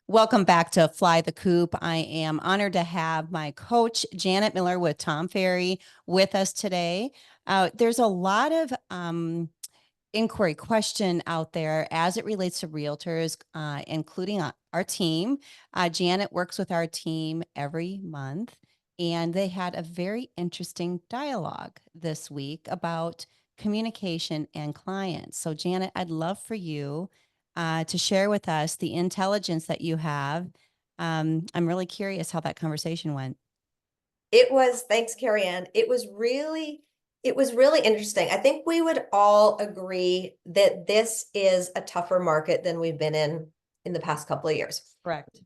Welcome back to Fly the Coop. I am honored to have my coach, Janet Miller with Tom Ferry, with us today. There's a lot of inquiry question out there as it relates to realtors, including our team. Janet works with our team every month, and they had a very interesting dialogue this week about communication and clients. So, Janet, I'd love for you to share with us the intelligence that you have. I'm really curious how that conversation went. Thanks, Cari Ann. It was really interesting. I think we would all agree that this is a tougher market than we've been in the past couple of years. Correct.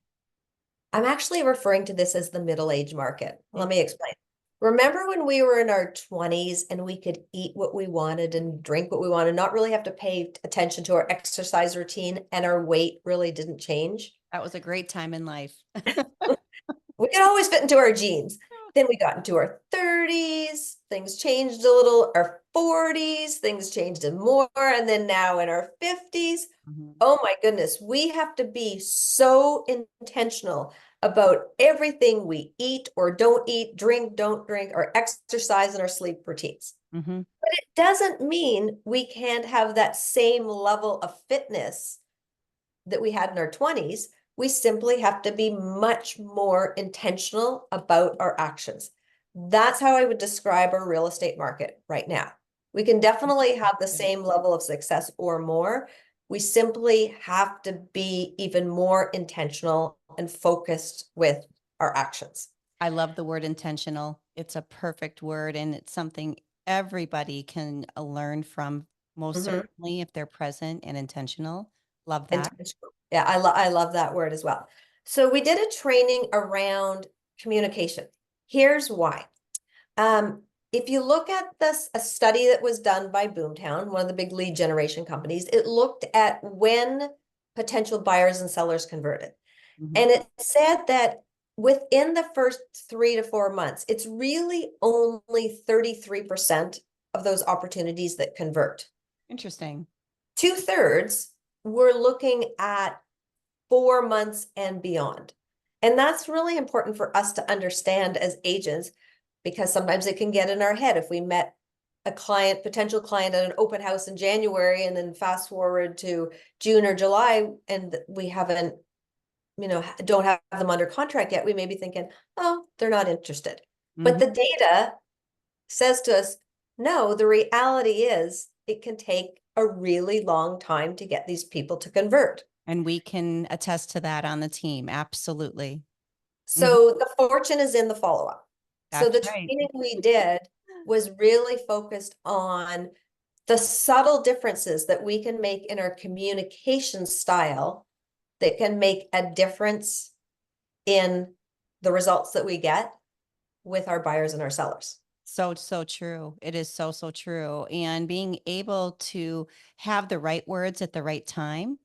I'm actually referring to this as the middle-age market. Mm. Let me explain. Remember when we were in our 20s and we could eat what we wanted and drink what we wanted, not really have to pay attention to our exercise routine, and our weight really didn't change? That was a great time in life. We could always fit into our jeans. Then we got into our 30s, things changed a little, our 40s, things changed more, and then now in our 50s. Mhm. Oh my goodness, we have to be so intentional about everything we eat or don't eat, drink, don't drink, our exercise and our sleep routines. Mhm. But it doesn't mean we can't have that same level of fitness that we had in our 20s. We simply have to be much more intentional about our actions. That's how I would describe our real estate market right now. We can definitely have the same level of success or more. We simply have to be even more intentional and focused with our actions. I love the word intentional. It's a perfect word, and it's something everybody can learn from, most Mhm. certainly if they're present and intentional. Love that. Intentional. Yeah, I love that word as well. So we did a training around communication. Here's why. Um, if you look at this, a study that was done by Boomtown, one of the big lead generation companies, it looked at when potential buyers and sellers converted. Mhm. And it said that within the first 3 to 4 months, it's really only 33% of those opportunities that convert. Interesting. Two-thirds we're looking at 4 months and beyond. And that's really important for us to understand as agents, because sometimes it can get in our head. If we met a client, potential client at an open house in January, and then fast forward to June or July, and we haven't, don't have them under contract yet, we may be thinking, oh, they're not interested. But Mhm. the data says to us, no, the reality is it can take a really long time to get these people to convert. And we can attest to that on the team. Absolutely. Mhm. So the fortune is in the follow-up. So That's the right. training we did was really focused on the subtle differences that we can make in our communication style that can make a difference in the results that we get with our buyers and our sellers. So, so true. It is so, so true. And being able to have the right words at the right time.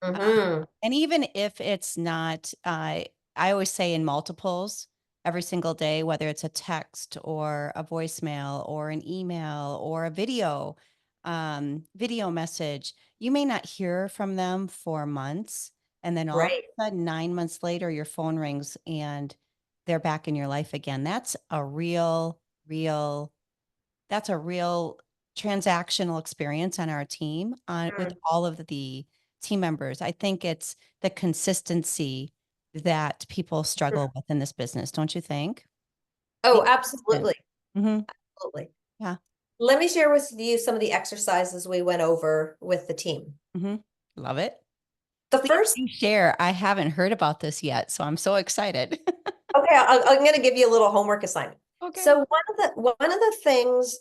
Mm-hmm. And even if it's not, I always say in multiples every single day, whether it's a text or a voicemail or an email or a video message, you may not hear from them for months. And then all of Right. a sudden, 9 months later, your phone rings and they're back in your life again. Real, that's a real transactional experience on our team with Mm. all of the team members. I think it's the consistency that people struggle with in this business, don't you think? Oh, Being consistent. absolutely. Hmm. Absolutely. Yeah. Let me share with you some of the exercises we went over with the team. Hmm. Love it. The Please first do share. I haven't heard about this yet, so I'm so excited. Okay, I'm going to give you a little homework assignment. Okay. So one of the things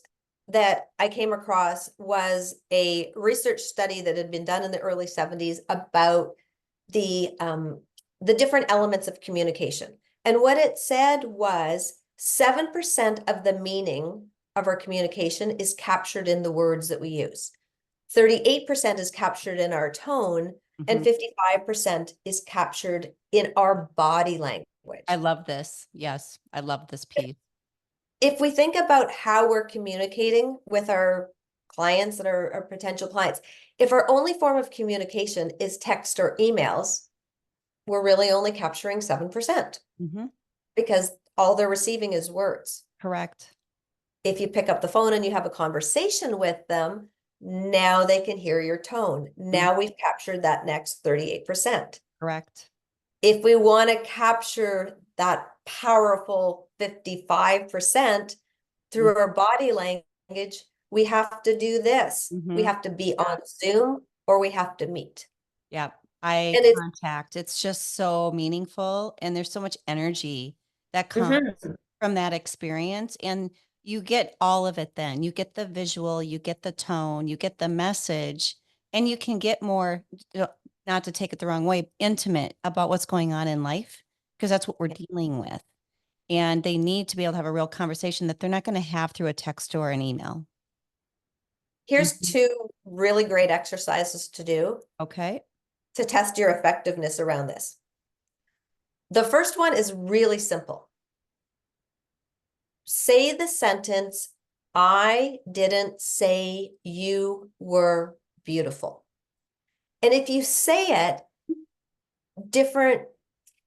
that I came across was a research study that had been done in the early 70s about the different elements of communication. And what it said was 7% of the meaning of our communication is captured in the words that we use. 38% is captured in our tone, and Hmm. 55% is captured in our body I language. love this. Yes, I love this piece. If we think about how we're communicating with our clients and our potential clients, if our only form of communication is text or emails, we're really only capturing 7% Mm-hmm. because all they're receiving is words. Correct. If you pick up the phone and you have a conversation with them, now they can hear your tone. Mhm. Now we've captured that next 38%. Correct. If we want to capture that powerful 55% through our body language, we have to do this. We Mm-hmm. have to be on Zoom or we have to meet. Yeah. Eye And it's contact. It's just so meaningful. And there's so much energy that comes Mhm. from that experience. And you get all of it then. You get the visual, you get the tone, you get the message, and you can get more, not to take it the wrong way, intimate about what's going on in life, because that's what we're dealing with. And they need to be able to have a real conversation that they're not going to have through a text or an email. Here's Mhm. 2 really great exercises to do Okay. to test your effectiveness around this. The first one is really simple. Say the sentence, I didn't say you were beautiful. And if you say it different,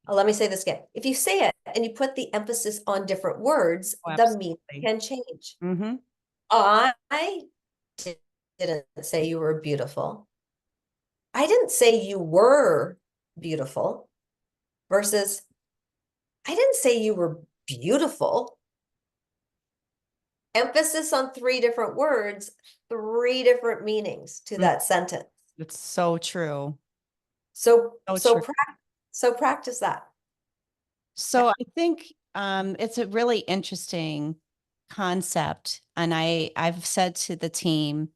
let me say this again. If you say it and you put the emphasis on different words, Oh, the meaning absolutely. can change. Mm-hmm. I didn't say you were beautiful. I didn't say you were beautiful versus I didn't say you were beautiful. Emphasis on 3 different words, 3 different meanings to that sentence. It's so true. So So so true. pra so practice that. So I think it's a really interesting concept. And I've said to the team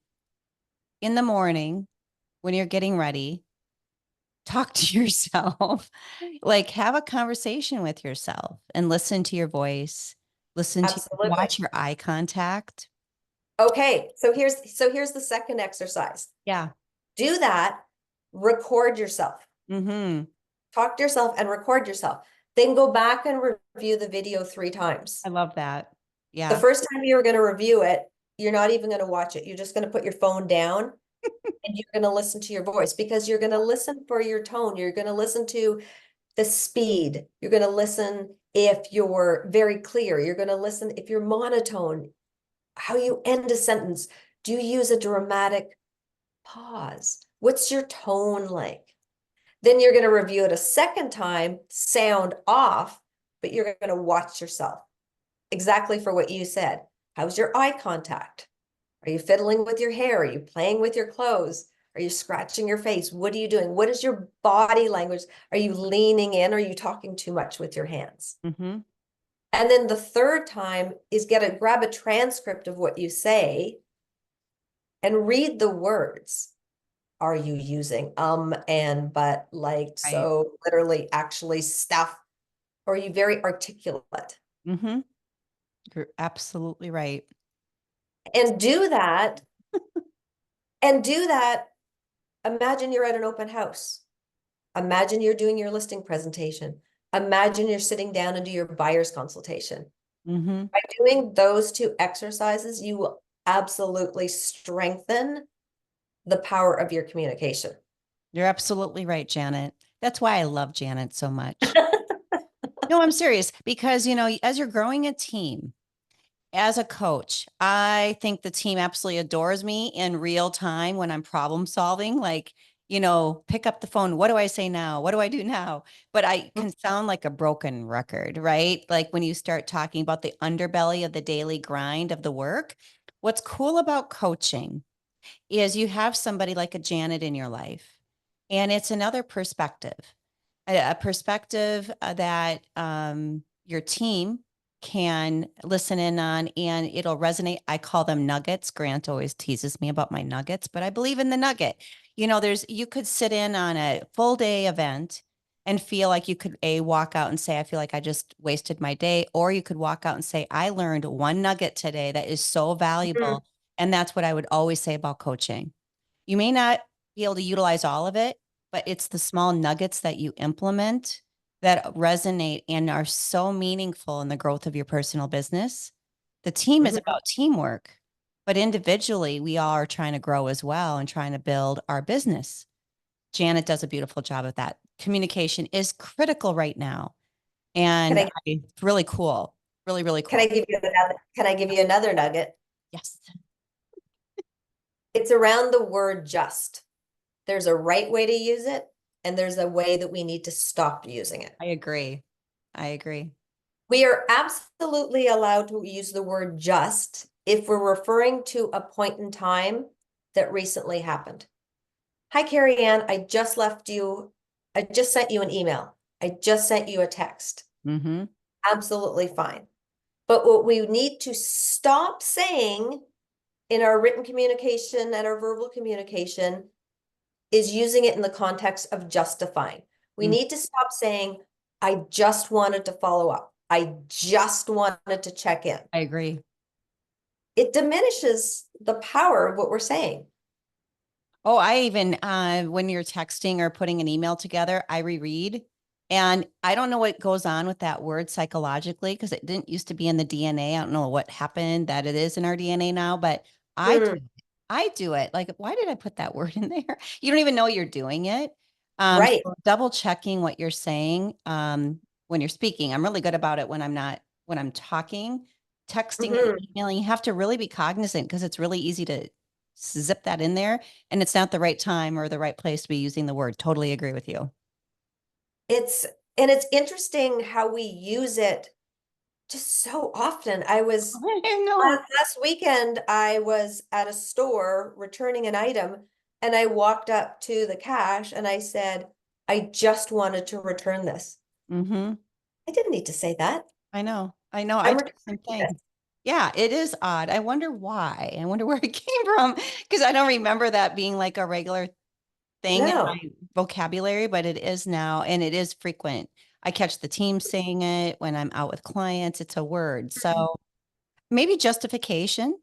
in the morning when you're getting ready, talk to yourself, like have a conversation with yourself and listen to your voice, Absolutely. watch your eye contact. Okay, so here's the second exercise. Yeah. Do that, record yourself. Mm-hmm. Talk to yourself and record yourself. Then go back and review the video 3 times. I love that. The Yeah. first time you're going to review it, you're not even going to watch it. You're just going to put your phone down and you're going to listen to your voice because you're going to listen for your tone. You're going to listen to the speed. You're going to listen if you're very clear. You're going to listen if you're monotone, how you end a sentence. Do you use a dramatic pause? What's your tone like? Then you're going to review it a second time, sound off, but you're going to watch yourself exactly for what you said. How's your eye contact? Are you fiddling with your hair? Are you playing with your clothes? Are you scratching your face? What are you doing? What is your body language? Are you leaning in? Are you talking too much with your hands? Mm-hmm. And then the third time is grab a transcript of what you say and read the words. Are you using and but like Right. so literally actually stuff? Or are you very articulate? Mm-hmm. You're absolutely right. And do that and do that. Imagine you're at an open house. Imagine you're doing your listing presentation. Imagine you're sitting down and do your buyer's consultation. Mm-hmm. By doing those 2 exercises, you will absolutely strengthen the power of your communication. You're absolutely right, Janet. That's why I love Janet so much. No, I'm serious because, as you're growing a team, as a coach, I think the team absolutely adores me in real time when I'm problem solving. Like, pick up the phone. What do I say now? What do I do now? But I can sound like a broken record, right? Like when you start talking about the underbelly of the daily grind of the work. What's cool about coaching is you have somebody like a Janet in your life, and it's another perspective, a perspective that your team can listen in on and it'll resonate. I call them nuggets. Grant always teases me about my nuggets, but I believe in the nugget. You could sit in on a full day event and feel like you could walk out and say, I feel like I just wasted my day. Or you could walk out and say, I learned one nugget today that is so Mhm. valuable. And that's what I would always say about coaching. You may not be able to utilize all of it, but it's the small nuggets that you implement that resonate and are so meaningful in the growth of your personal business. The team is Mhm. about teamwork, but individually, we all are trying to grow as well and trying to build our business. Janet does a beautiful job of that. communication is critical right now. Can And I it's really cool. Really, really can I cool. give you another nugget? Yes, It's around the word just. There's a right way to use it, and there's a way that we need to stop using it. I agree. I agree. We are absolutely allowed to use the word just if we're referring to a point in time that recently happened. Hi, Cari Ann, I just sent you an email. I just sent you a text. Mm-hmm. Absolutely fine. But what we need to stop saying in our written communication and our verbal communication is using it in the context of justifying. We Mm, need to stop saying, I just wanted to follow up. I just wanted to check in. I agree. It diminishes the power of what we're saying. Oh, I even when you're texting or putting an email together, I reread. And I don't know what goes on with that word psychologically because it didn't used to be in the DNA. I don't know what happened that it is in our DNA now, but I Hmm, I do it. Like, why did I put that word in there? You don't even know you're doing it. right. So double checking what you're saying when you're speaking. I'm really good about it when I'm not, when I'm talking, texting and Hmm. emailing. You have to really be cognizant because it's really easy to zip that in there and it's not the right time or the right place to be using the word. Totally agree with you. It's and it's interesting how we use it just so often. I was I know. last weekend, I was at a store returning an item, and I walked up to the cash and I said, I just wanted to return this. Mm-hmm. I didn't need to say that. I know. I know. I I'm do the same returning this. thing. Yeah, it is odd. I wonder why. I wonder where it came from because I don't remember that being like a regular thing in my No. vocabulary, but it is now and it is frequent. I catch the team saying it when I'm out with clients. It's a word. So maybe justification.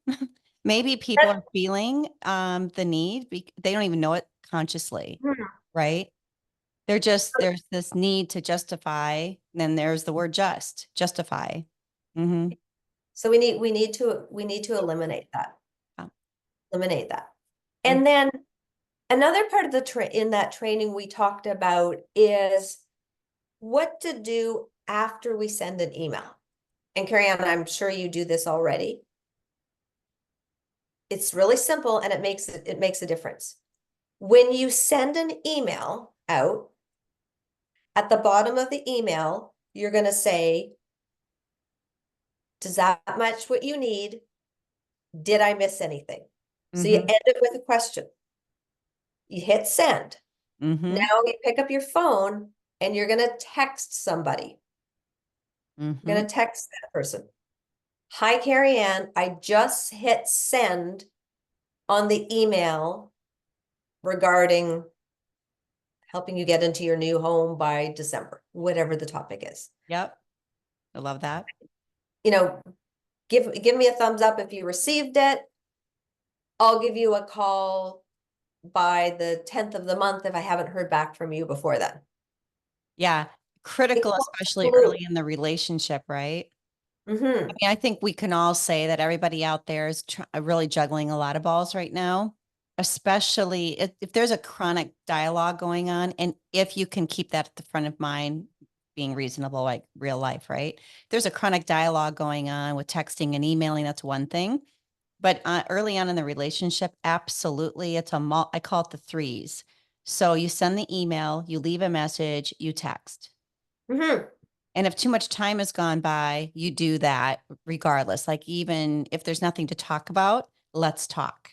Maybe people are feeling the need. They don't even know it consciously, right? They're just, there's this need to justify. Then there's the word just, justify. Hmm. So we need to eliminate that. Yeah. Eliminate that. Mm. And then another part of the in that training we talked about is what to do after we send an email. And Cari Ann, I'm sure you do this already. It's really simple and it makes a difference. When you send an email out, at the bottom of the email, you're going to say, does that match what you need? Did I miss anything? So you Hmm. end it with a question. You hit send. Hmm. Now you pick up your phone and you're going to text somebody. You're Hmm. going to text that person. Hi, Cari Ann. I just hit send on the email regarding helping you get into your new home by December, whatever the topic is. Yep. I love that. You know, give me a thumbs up if you received it. I'll give you a call by the 10th of the month if I haven't heard back from you before then. Yeah. Critical, especially early Absolutely. in the relationship, right? I Mm-hmm. mean, I think we can all say that everybody out there is really juggling a lot of balls right now, especially if there's a chronic dialogue going on. And if you can keep that at the front of mind, being reasonable, like real life, right? There's a chronic dialogue going on with texting and emailing. That's one thing. But early on in the relationship, absolutely. I call it the threes. So you send the email, you leave a message, you text. Mm-hmm. And if too much time has gone by, you do that regardless. Like even if there's nothing to talk about, let's talk.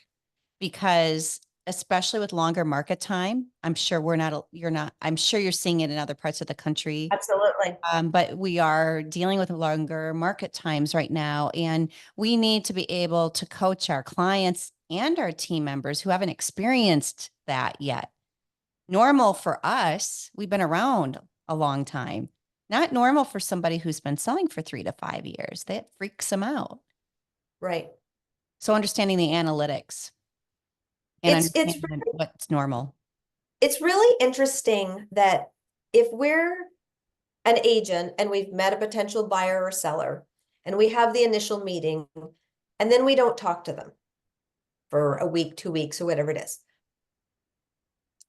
Because especially with longer market time, I'm sure you're not, I'm sure you're seeing it in other parts of the country. Absolutely. But we are dealing with longer market times right now. And we need to be able to coach our clients and our team members who haven't experienced that yet. Normal for us, we've been around a long time. Not normal for somebody who's been selling for 3 to 5 years. That freaks them out. Right. So understanding the analytics and It's understanding what's normal. it's really interesting that if we're an agent and we've met a potential buyer or seller and we have the initial meeting and then we don't talk to them for a week, 2 weeks, or whatever it is.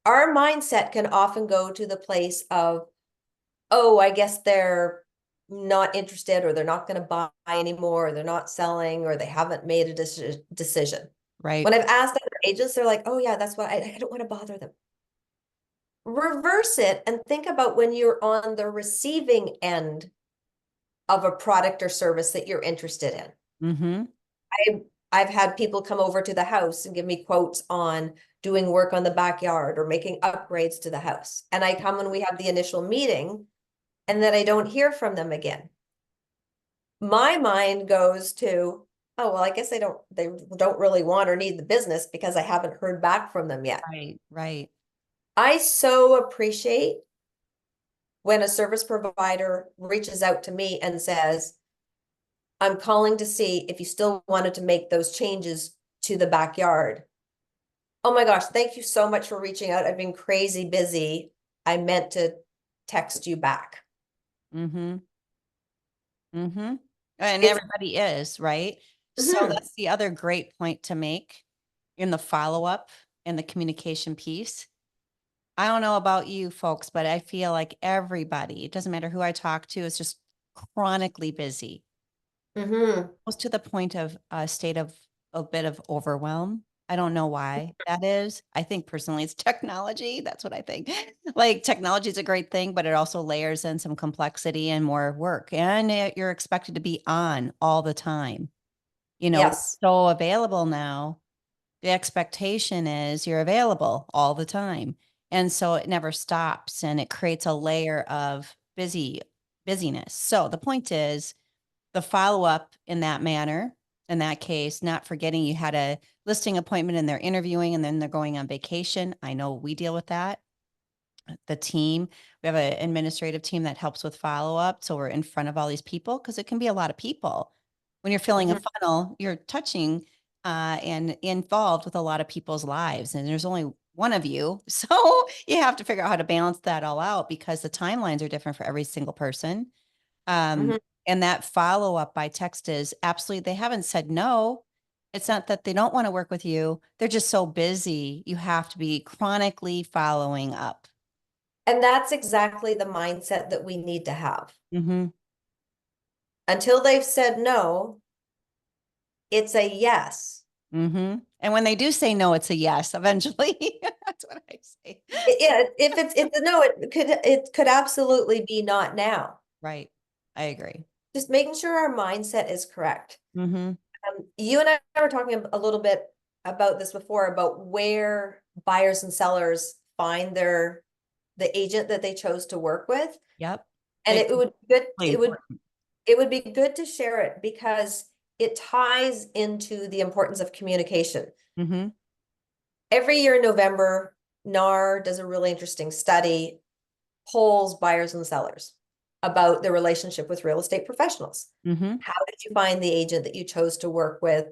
our mindset can often go to the place of, oh, I guess they're not interested, or they're not going to buy anymore, or they're not selling, or they haven't made a decision. Right. When I've asked other agents, they're like, oh yeah, that's why I don't want to bother them. Reverse it and think about when you're on the receiving end of a product or service that you're interested in. Mm-hmm. I've had people come over to the house and give me quotes on doing work on the backyard or making upgrades to the house. And I come and we have the initial meeting, and then I don't hear from them again. My mind goes to, oh, well, I guess they don't really want or need the business because I haven't heard back from them yet. Right. Right. I so appreciate when a service provider reaches out to me and says, I'm calling to see if you still wanted to make those changes to the backyard. Oh my gosh, thank you so much for reaching out. I've been crazy busy. I meant to text you back. Mm-hmm. Mm-hmm. And It's everybody is, right? So mhm, that's the other great point to make in the follow-up and the communication piece. I don't know about you folks, but I feel like everybody, it doesn't matter who I talk to, is just chronically busy, mhm. almost to the point of a state of a bit of overwhelm. I don't know why that is. I think personally it's technology. That's what I think. Like technology is a great thing, but it also layers in some complexity and more work. And you're expected to be on all the time. You know, we're Yes. so available now. The expectation is you're available all the time. And so it never stops and it creates a layer of busyness. So the point is the follow up in that manner, in that case, not forgetting you had a listing appointment and they're interviewing and then they're going on vacation. I know we deal with that. The team, we have an administrative team that helps with follow up. So we're in front of all these people because it can be a lot of people. When you're filling a Mhm. funnel, you're touching and involved with a lot of people's lives, and there's only one of you. So you have to figure out how to balance that all out because the timelines are different for every single person. Um, Mhm. and that follow up by text is absolutely, they haven't said no. It's not that they don't want to work with you. They're just so busy. You have to be chronically following up. And that's exactly the mindset that we need to have. Mm-hmm. Until they've said no, it's a yes. Mm-hmm. And when they do say no, it's a yes eventually. That's what I say. Yeah, if it's a no, it could absolutely be not now. Right. I agree. Just making sure our mindset is correct. Mm-hmm. You and I were talking a little bit about this before, about where buyers and sellers find the agent that they chose to work with. Yep. And It's it would good really important. it would be good to share it because it ties into the importance of communication. Mm-hmm. Every year in November, NAR does a really interesting study, polls buyers and sellers about their relationship with real estate professionals. Mm-hmm. How did you find the agent that you chose to work with?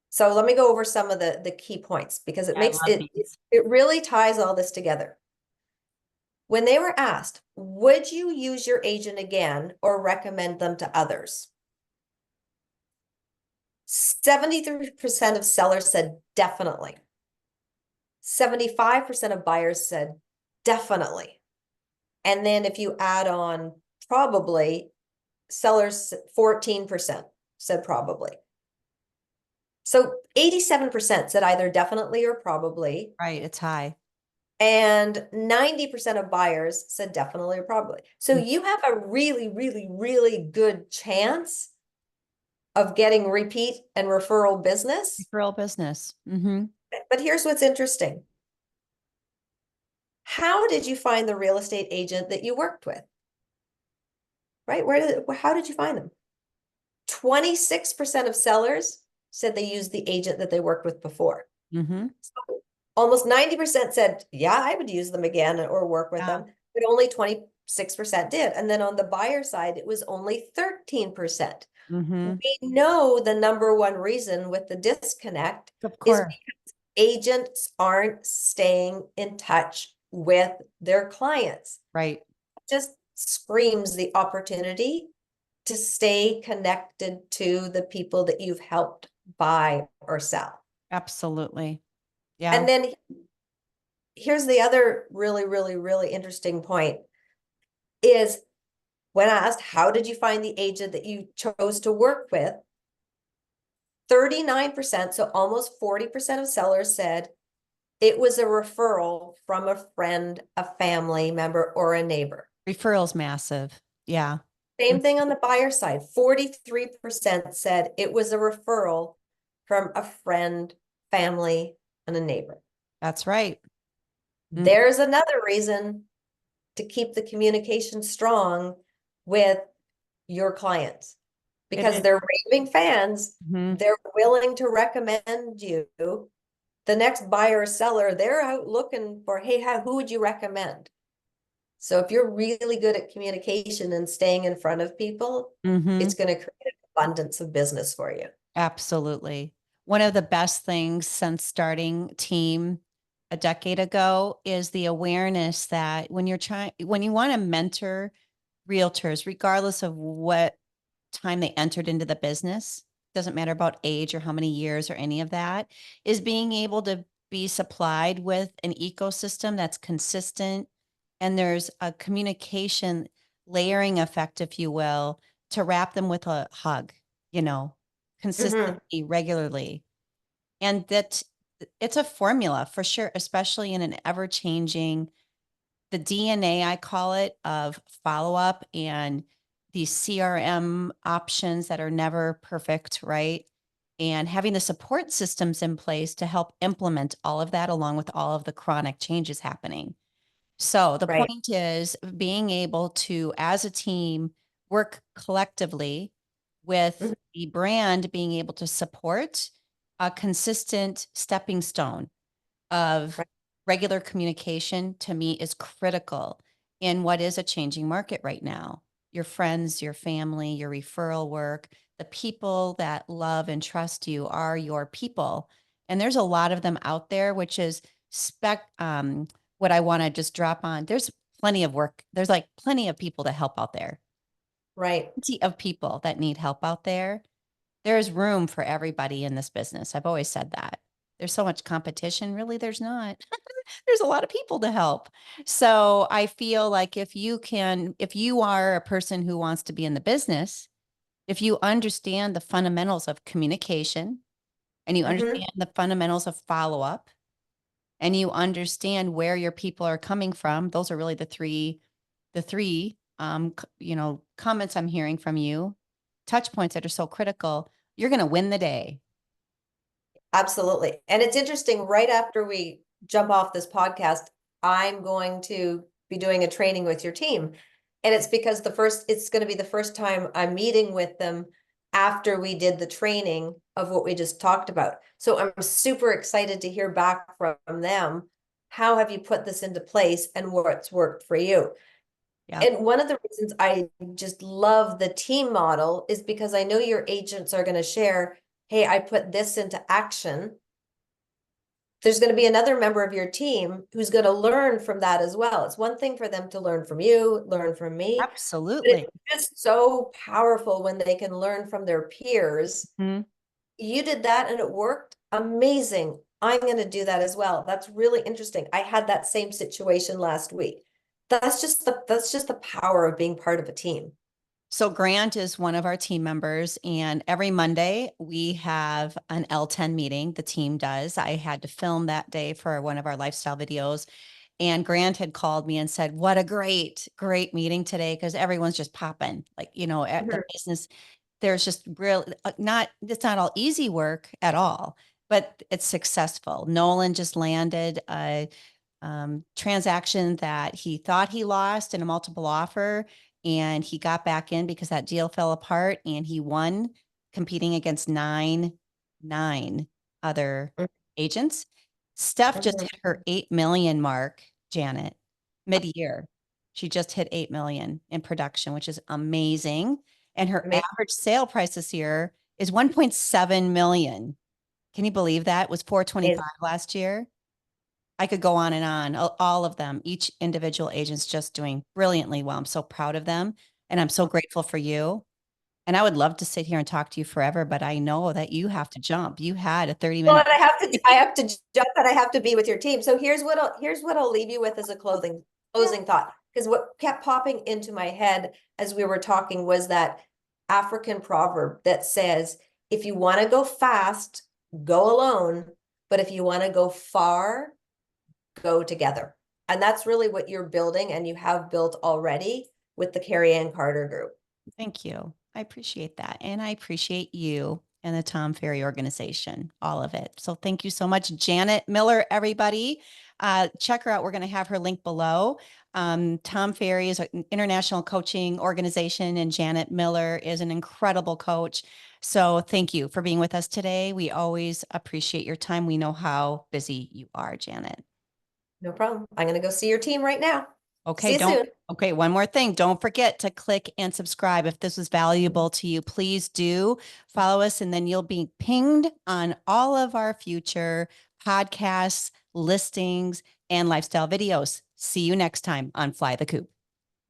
So let me go over some of the key points because it Yeah, I makes love it these. it really ties all this together. When they were asked, would you use your agent again or recommend them to others? 73% of sellers said definitely. 75% of buyers said definitely. And then if you add on probably, sellers 14% said probably. So 87% said either definitely or probably, Right. It's high. and 90% of buyers said definitely or probably. So Mm. you have a really, really, really good chance of getting repeat and referral business. Real business. Mm-hmm. But here's what's interesting. How did you find the real estate agent that you worked with? Right? How did you find them? 26% of sellers said they used the agent that they worked with before. Mm-hmm. So almost 90% said, yeah, I would use them again or work with Yeah. them, but only 26% did. And then on the buyer side, it was only 13%. Mm-hmm. We know the number one reason with the disconnect Of is course. agents aren't staying in touch with their clients. Right. Just screams the opportunity to stay connected to the people that you've helped buy or sell. Absolutely. Yeah. And then here's the other really, really, really interesting point is when asked, how did you find the agent that you chose to work with? 39%, so almost 40% of sellers said it was a referral from a friend, a family member, or a neighbor. Referrals massive. Yeah. Same thing on the buyer side. 43% said it was a referral from a friend, family, and a neighbor. That's right. Mm, There's another reason to keep the communication strong with your clients it because is. they're raving fans. Mhm. They're willing to recommend you. The next buyer or seller, they're out looking for, hey, who would you recommend? So if you're really good at communication and staying in front of people, it's Mhm. going to create an abundance of business for you. Absolutely. One of the best things since starting team a decade ago is the awareness that when you want to mentor realtors, regardless of what time they entered into the business, doesn't matter about age or how many years or any of that, is being able to be supplied with an ecosystem that's consistent and there's a communication layering effect, if you will, to wrap them with a hug, you know, Mhm. consistently, regularly. And that it's a formula for sure, especially in an ever changing, the DNA, I call it, of follow up and these CRM options that are never perfect, right? And having the support systems in place to help implement all of that along with all of the chronic changes happening. So the Right. point is being able to, as a team, work collectively with Mhm. the brand being able to support a consistent stepping stone of Right. regular communication to me is critical in what is a changing market right now. Your friends, your family, your referral work, the people that love and trust you are your people. And there's a lot of them out there, which is what I want to just drop on. There's plenty of work. There's like plenty of people to help out there. Right. Plenty of people that need help out there. There's room for everybody in this business. I've always said that. There's so much competition. Really, there's not. There's a lot of people to help. So I feel like if you are a person who wants to be in the business, if you understand the fundamentals of communication and you Mhm. understand the fundamentals of follow up and you understand where your people are coming from, those are really the three comments I'm hearing from you, touch points that are so critical. You're going to win the day. Absolutely. And it's interesting, right after we jump off this podcast, I'm going to be doing a training with your team. And it's because it's going to be the first time I'm meeting with them after we did the training of what we just talked about. So I'm super excited to hear back from them. How have you put this into place and what's worked for you? Yep. And one of the reasons I just love the team model is because I know your agents are going to share, hey, I put this into action. There's going to be another member of your team who's going to learn from that as well. It's one thing for them to learn from you, learn from me, but Absolutely. it's just so powerful when they can learn from their peers. Mhm. You did that and it worked. Amazing. I'm going to do that as well. That's really interesting. I had that same situation last week. That's just the power of being part of a team. So Grant is one of our team members, and every Monday we have an L10 meeting. The team does. I had to film that day for one of our lifestyle videos, and Grant had called me and said, "What a great meeting today!" Because everyone's just popping, like at the Mhm. business. There's just real not. It's not all easy work at all, but it's successful. Nolan just landed a transaction that he thought he lost in a multiple offer, and he got back in because that deal fell apart, and he won, competing against nine other agents. Steph just Mhm. hit her 8 million mark, Janet, mid-year. She just hit 8 million in production, which is amazing. And her Amazing. average sale price this year is 1.7 million. Can you believe that? It was 425 last year. I could go on and on. All of them, each individual agent's just doing brilliantly well. I'm so proud of them and I'm so grateful for you. And I would love to sit here and talk to you forever, but I know that you have to jump. You had a 30 Well, minute. and I have to jump and I have to be with your team. So here's what I'll leave you with as a closing thought. Because what kept popping into my head as we were talking was that African proverb that says, if you want to go fast, go alone. But if you want to go far, go together. And that's really what you're building and you have built already with the Cari Ann Carter Group. Thank you. I appreciate that. And I appreciate you and the Tom Ferry organization, all of it. So thank you so much, Janet Miller, everybody. Check her out. We're going to have her link below. Tom Ferry is an international coaching organization, and Janet Miller is an incredible coach. So thank you for being with us today. We always appreciate your time. We know how busy you are, Janet. No problem. I'm going to go see your team right now. Okay, See you soon. okay, one more thing. Don't forget to click and subscribe. If this was valuable to you, please do follow us, and then you'll be pinged on all of our future podcasts, listings, and lifestyle videos. See you next time on Fly the Coop.